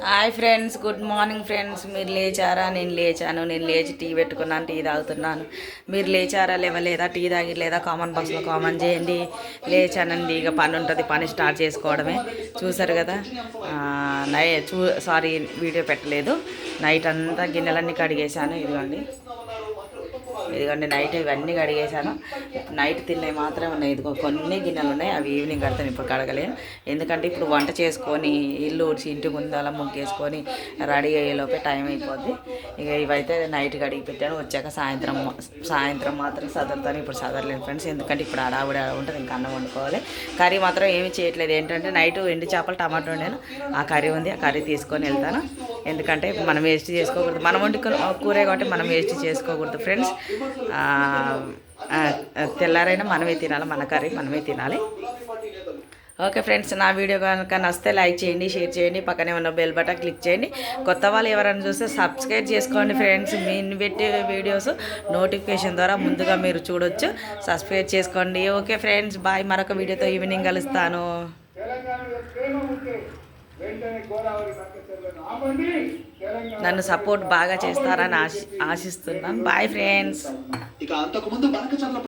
Hi friends, good morning friends. మీరు లేచారా? నేను లేచి టీ పెట్టుకున్నాను, టీ తాగుతున్నాను. మీరు లేచారా లేవలేదా? టీ తాగిలేదా? కామెంట్ బాక్స్లో కామెంట్ చేయండి. లేచానండి, ఇక పని ఉంటుంది, పని స్టార్ట్ చేసుకోవడమే. చూసారు కదా, సారీ వీడియో పెట్టలేదు. నైట్ అంతా గిన్నెలన్నీ కడిగేశాను. ఇదిగోండి నైట్ ఇవన్నీ కడిగేశాను. నైట్ తిన్నవి మాత్రమే ఉన్నాయి. ఇదిగో కొన్ని గిన్నెలు ఉన్నాయి, అవి ఈవినింగ్ కడతాను, ఇప్పుడు కడగలేను. ఎందుకంటే ఇప్పుడు వంట చేసుకొని ఇల్లు ఊడ్చి ఇంటి ముందు అలా ముగ్గేసుకొని రెడీ అయ్యేలోపే టైం అయిపోద్ది. ఇక ఇవైతే నైట్ కడిగి పెట్టాను. వచ్చాక సాయంత్రం మాత్రం సదరుతాను. ఇప్పుడు సదరలేను ఫ్రెండ్స్, ఎందుకంటే ఇప్పుడు అడావిడ ఉంటుంది, ఇంకా అన్నం వండుకోవాలి. కర్రీ మాత్రం ఏమీ చేయట్లేదు. ఏంటంటే నైట్ ఎండు చేపలు టమాటో వండాను, ఆ కర్రీ ఉంది, ఆ కర్రీ తీసుకొని వెళ్తాను. ఎందుకంటే మనం వేస్ట్ చేసుకోకూడదు, మనం వండుకున్న కూరే కాబట్టి మనం వేస్ట్ చేసుకోకూడదు ఫ్రెండ్స్. తెల్లారైనా మనమే తినాలి, మన కర్రీ మనమే తినాలి. ఓకే ఫ్రెండ్స్, నా వీడియో కనుక నచ్చితే లైక్ చేయండి, షేర్ చేయండి, పక్కనే ఉన్న బెల్ బటన్ క్లిక్ చేయండి. కొత్త వాళ్ళు ఎవరైనా చూస్తే సబ్స్క్రైబ్ చేసుకోండి ఫ్రెండ్స్. నేను పెట్టే వీడియోస్ నోటిఫికేషన్ ద్వారా ముందుగా మీరు చూడొచ్చు. సబ్స్క్రైబ్ చేసుకోండి. Okay friends, bye. మరొక వీడియోతో ఈవినింగ్ కలుస్తాను. నన్ను సపోర్ట్ బాగా చేస్తారని ఆశిస్తున్నాను. Bye friends.